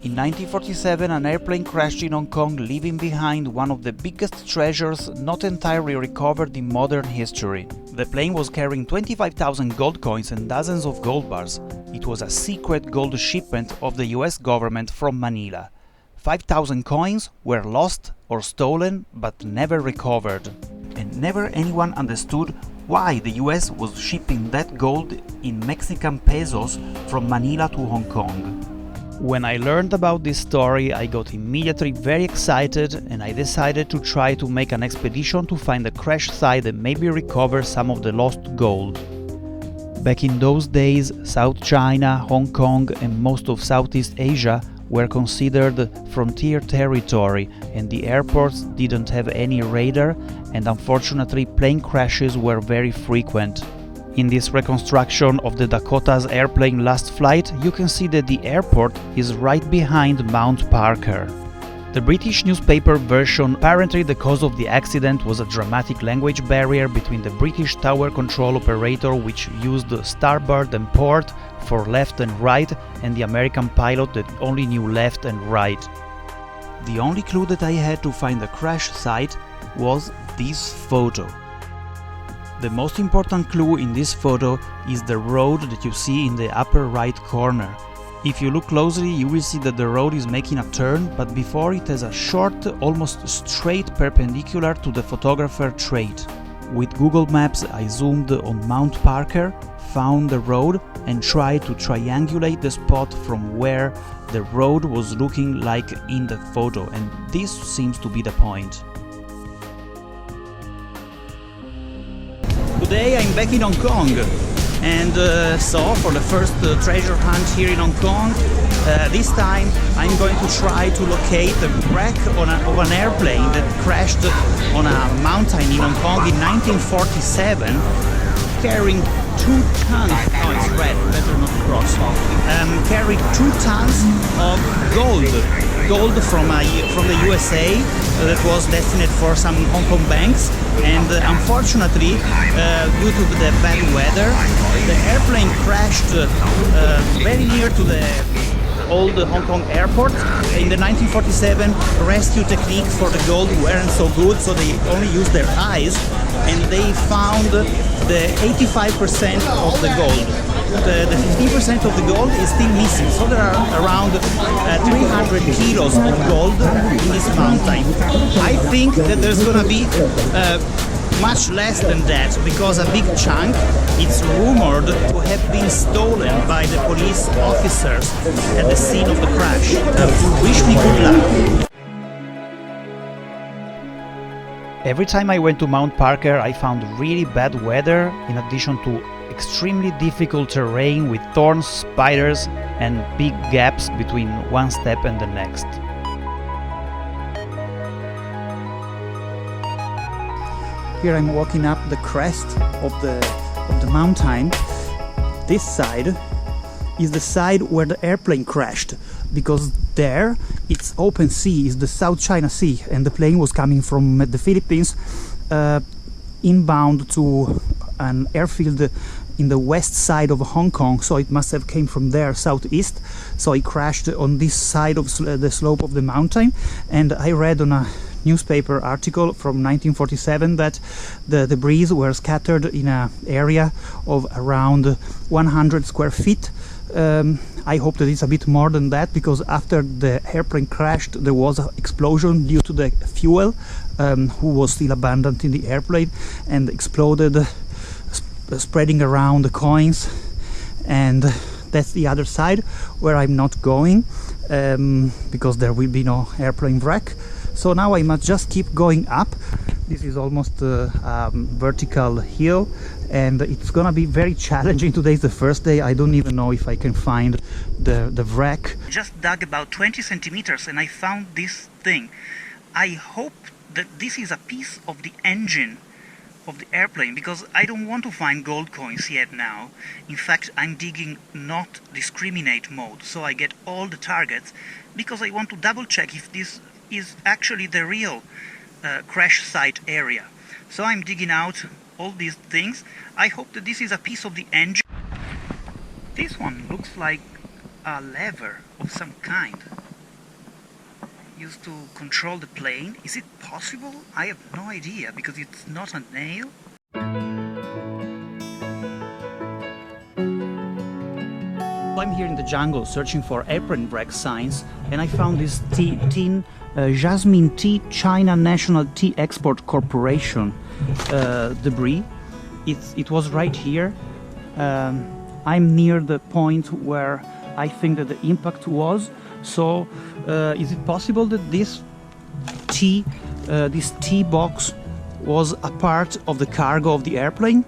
In 1947, an airplane crashed in Hong Kong, leaving behind one of the biggest treasures not entirely recovered in modern history. The plane was carrying 25,000 gold coins and dozens of gold bars. It was a secret gold shipment of the US government from Manila. 5,000 coins were lost or stolen but never recovered. And never anyone understood why the US was shipping that gold in Mexican pesos from Manila to Hong Kong. When I learned about this story, I got immediately very excited and I decided to try to make an expedition to find the crash site and maybe recover some of the lost gold. Back in those days, South China, Hong Kong and most of Southeast Asia were considered frontier territory and the airports didn't have any radar, and unfortunately plane crashes were very frequent. In this reconstruction of the Dakota's airplane last flight, you can see that the airport is right behind Mount Parker. The British newspaper version, apparently the cause of the accident was a dramatic language barrier between the British tower control operator, which used starboard and port for left and right, and the American pilot that only knew left and right. The only clue that I had to find the crash site was this photo. The most important clue in this photo is the road that you see in the upper right corner. If you look closely, you will see that the road is making a turn, but before it has a short, almost straight perpendicular to the photographer trait. With Google Maps, I zoomed on Mount Parker, found the road and tried to triangulate the spot from where the road was looking like in the photo, and this seems to be the point. Today I'm back in Hong Kong and so for the first treasure hunt here in Hong Kong, this time I'm going to try to locate the wreck of an airplane that crashed on a mountain in Hong Kong in 1947, carrying 2 tons, oh it's red, better not cross, carrying 2 tons of gold from the USA that was destined for some Hong Kong banks, and unfortunately due to the bad weather the airplane crashed very near to the old Hong Kong airport. In the 1947 rescue technique for the gold weren't so good, so they only used their eyes and they found the 85% of the gold. The 15% of the gold is still missing, so there are around 300 kilos of gold in this mountain. I think that there's gonna be much less than that, because a big chunk it's rumored to have been stolen by the police officers at the scene of the crash. Wish me good luck. Every time I went to Mount Parker, I found really bad weather, in addition to extremely difficult terrain with thorns, spiders and big gaps between one step and the next. Here I'm walking up the crest of the mountain. This side is the side where the airplane crashed, because there it's open sea, is the South China Sea, and the plane was coming from the Philippines inbound to an airfield in the west side of Hong Kong, so it must have came from there southeast, so it crashed on this side of the slope of the mountain. And I read on a newspaper article from 1947 that the debris were scattered in an area of around 100 square feet. I hope that it's a bit more than that, because after the airplane crashed there was an explosion due to the fuel who was still abundant in the airplane and exploded, spreading around the coins. And that's the other side where I'm not going because there will be no airplane wreck. So now I must just keep going up. This is almost a vertical hill and it's gonna be very challenging. Today is the first day. I don't even know if I can find the wreck. Just dug about 20 centimeters and I found this thing. I hope that this is a piece of the engine of the airplane, because I don't want to find gold coins yet now. In fact, I'm digging not discriminate mode, so I get all the targets, because I want to double check if this is actually the real crash site area. So I'm digging out all these things. I hope that this is a piece of the engine. This one looks like a lever of some kind. used to control the plane. Is it possible? I have no idea because it's not a nail. I'm here in the jungle searching for airplane brake signs, and I found this tin Jasmine Tea China National Tea Export Corporation debris. It was right here. I'm near the point where I think that the impact was. So is it possible that this tea box was a part of the cargo of the airplane?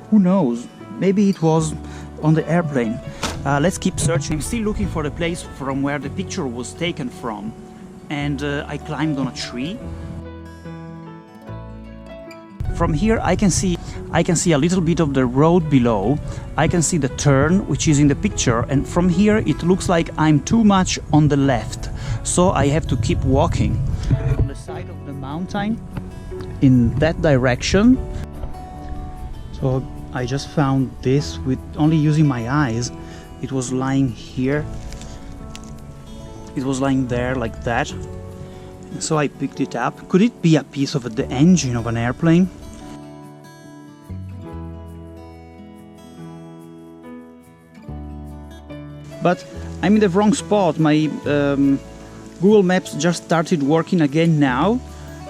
Who knows? Maybe it was on the airplane. Let's keep searching. I'm still looking for the place from where the picture was taken from, and I climbed on a tree. From here I can see a little bit of the road below. I can see the turn which is in the picture, and from here it looks like I'm too much on the left, so I have to keep walking on the side of the mountain in that direction. So I just found this with only using my eyes. It was lying here. It was lying there like that. So I picked it up. Could it be a piece of the engine of an airplane? But I'm in the wrong spot. My Google Maps just started working again now,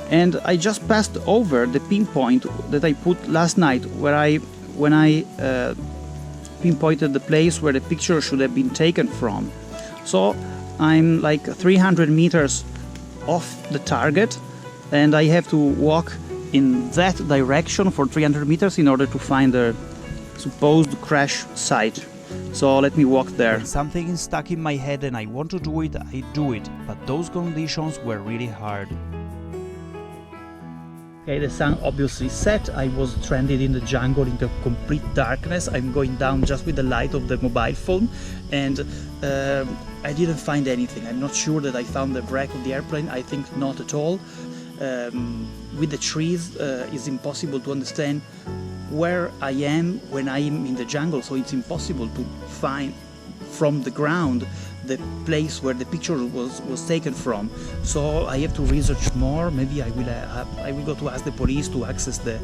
and I just passed over the pinpoint that I put last night, when I pinpointed the place where the picture should have been taken from. So I'm like 300 meters off the target, and I have to walk in that direction for 300 meters in order to find the supposed crash site. So let me walk there. When something is stuck in my head and I want to do it, I do it, but those conditions were really hard. Okay, the sun obviously set. I was stranded in the jungle in the complete darkness. I'm going down just with the light of the mobile phone, and I didn't find anything. I'm not sure that I found the wreck of the airplane. I think not at all. With the trees, it's impossible to understand where I am when I am in the jungle, so it's impossible to find from the ground the place where the picture was taken from. So I have to research more. Maybe I will go to ask the police to access the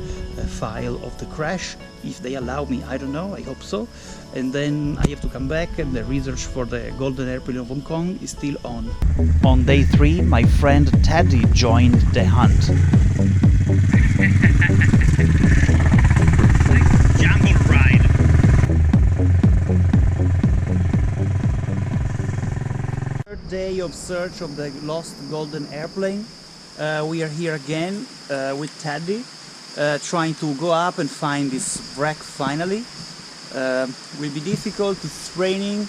file of the crash, if they allow me. I don't know, I hope so. And then I have to come back, and the research for the golden airplane of Hong Kong is still on. On day 3, my friend Teddy joined the hunt. Jungle ride. Third day of search of the lost golden airplane. We are here again with Teddy, trying to go up and find this wreck finally. Will be difficult, it's raining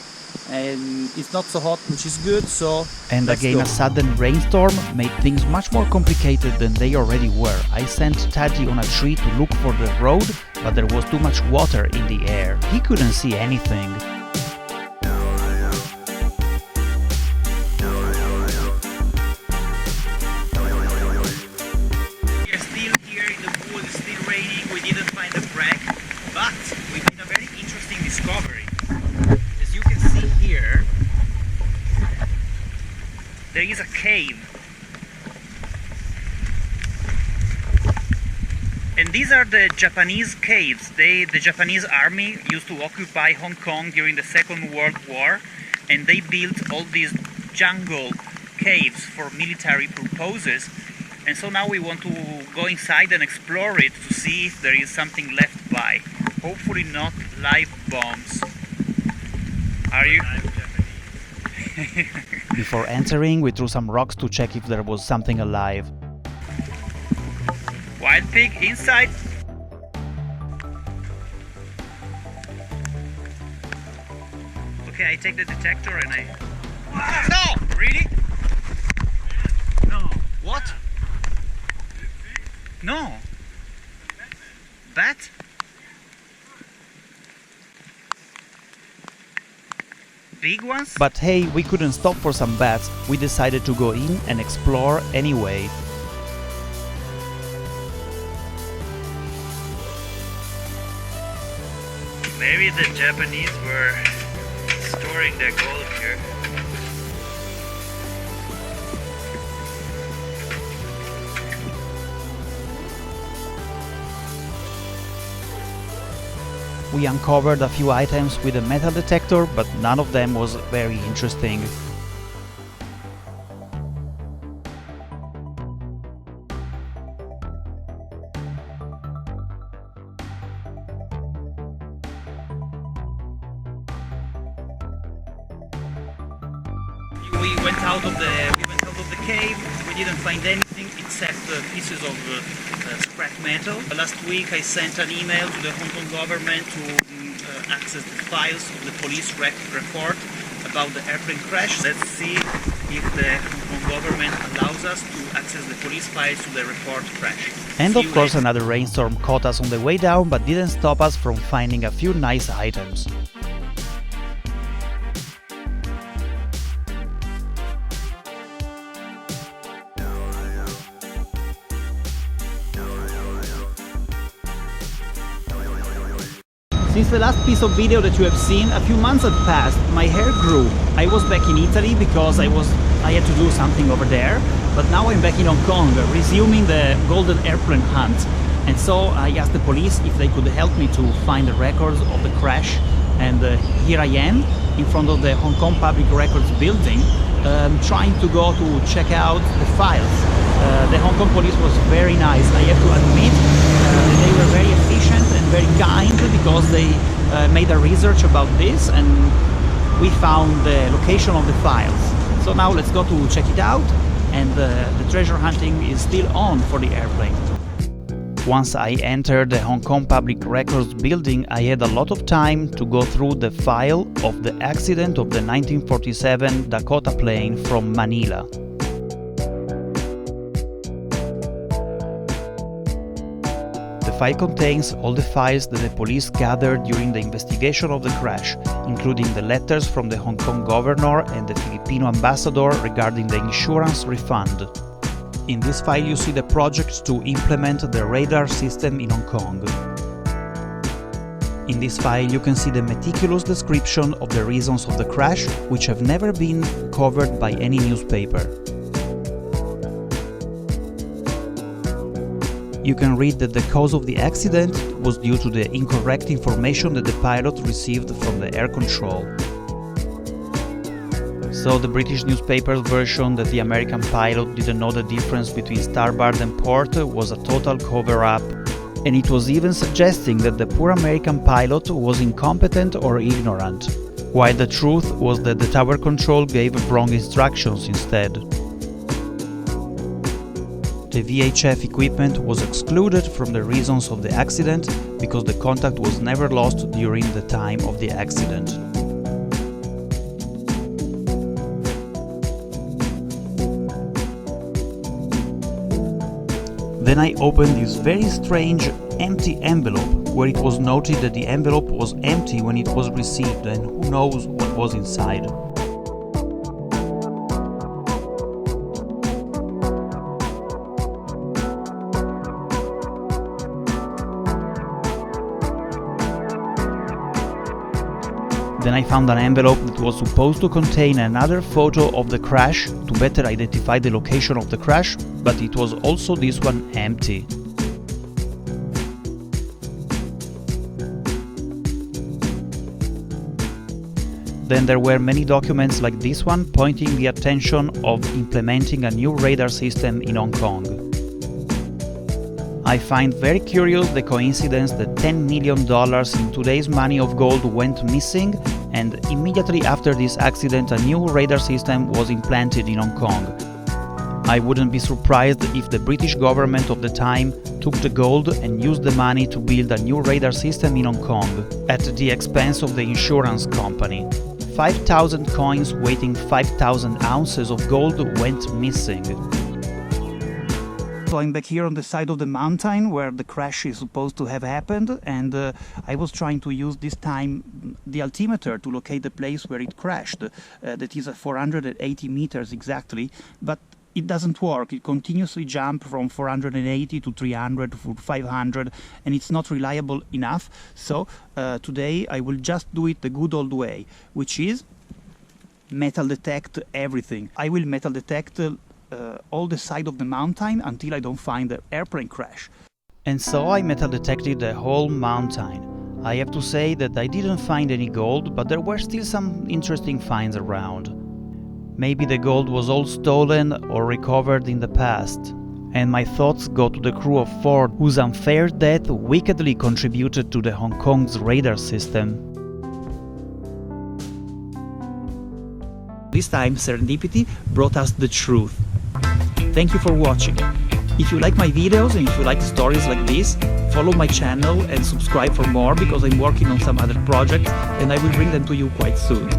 and it's not so hot, which is good, so and again a sudden rainstorm made things much more complicated than they already were. I sent Teddy on a tree to look for the road, but there was too much water in the air. He couldn't see anything. We are still here in the woods, it's still raining, we didn't find the wreck, but we made a very interesting discovery. As you can see here, there is a cave. And these are the Japanese caves. The Japanese army used to occupy Hong Kong during the Second World War, and they built all these jungle caves for military purposes. And so now we want to go inside and explore it to see if there is something left by. Hopefully not live bombs. Are you? Before entering, we threw some rocks to check if there was something alive. Wild pig inside. Okay, I take the detector and I... No! Really? No. What? No. Bat? Big ones? But hey, we couldn't stop for some bats. We decided to go in and explore anyway. Maybe the Japanese were storing their gold here. We uncovered a few items with a metal detector, but none of them was very interesting. We went out of the cave. We didn't find anything except pieces of scrap metal. Last week I sent an email to the Hong Kong government to access the files of the police report about the airplane crash. Let's see if the Hong Kong government allows us to access the police files to the report crash. And of course another rainstorm caught us on the way down, but didn't stop us from finding a few nice items. Since the last piece of video that you have seen, a few months had passed, my hair grew. I was back in Italy because I had to do something over there, but now I'm back in Hong Kong, resuming the golden airplane hunt. And so I asked the police if they could help me to find the records of the crash, and here I am, in front of the Hong Kong Public Records building, trying to go to check out the files. The Hong Kong police was very nice, I have to admit. They were very efficient and very kind because they made a research about this, and we found the location of the files. So now let's go to check it out, and the treasure hunting is still on for the airplane. Once I entered the Hong Kong Public Records building, I had a lot of time to go through the file of the accident of the 1947 Dakota plane from Manila. The file contains all the files that the police gathered during the investigation of the crash, including the letters from the Hong Kong governor and the Filipino ambassador regarding the insurance refund. In this file you see the projects to implement the radar system in Hong Kong. In this file you can see the meticulous description of the reasons of the crash, which have never been covered by any newspaper. You can read that the cause of the accident was due to the incorrect information that the pilot received from the air control. So the British newspaper's version that the American pilot didn't know the difference between starboard and port was a total cover-up, and it was even suggesting that the poor American pilot was incompetent or ignorant, while the truth was that the tower control gave wrong instructions instead. The VHF equipment was excluded from the reasons of the accident because the contact was never lost during the time of the accident. Then I opened this very strange empty envelope, where it was noted that the envelope was empty when it was received, and who knows what was inside. Then I found an envelope that was supposed to contain another photo of the crash to better identify the location of the crash, but it was also this one empty. Then there were many documents like this one pointing the attention of implementing a new radar system in Hong Kong. I find very curious the coincidence that $10 million in today's money of gold went missing, and immediately after this accident a new radar system was implanted in Hong Kong. I wouldn't be surprised if the British government of the time took the gold and used the money to build a new radar system in Hong Kong, at the expense of the insurance company. 5,000 coins weighing 5,000 ounces of gold went missing. So I'm back here on the side of the mountain where the crash is supposed to have happened, and I was trying to use this time the altimeter to locate the place where it crashed. That is at 480 meters exactly, but it doesn't work. It continuously jumps from 480 to 300 to 500, and it's not reliable enough. So today I will just do it the good old way, which is metal detect everything. I will metal detect all the side of the mountain until I don't find the airplane crash. And so I metal detected the whole mountain. I have to say that I didn't find any gold, but there were still some interesting finds around. Maybe the gold was all stolen or recovered in the past. And my thoughts go to the crew of Ford, whose unfair death wickedly contributed to the Hong Kong's radar system. This time serendipity brought us the truth. Thank you for watching. If you like my videos and if you like stories like this, follow my channel and subscribe for more, because I'm working on some other projects and I will bring them to you quite soon.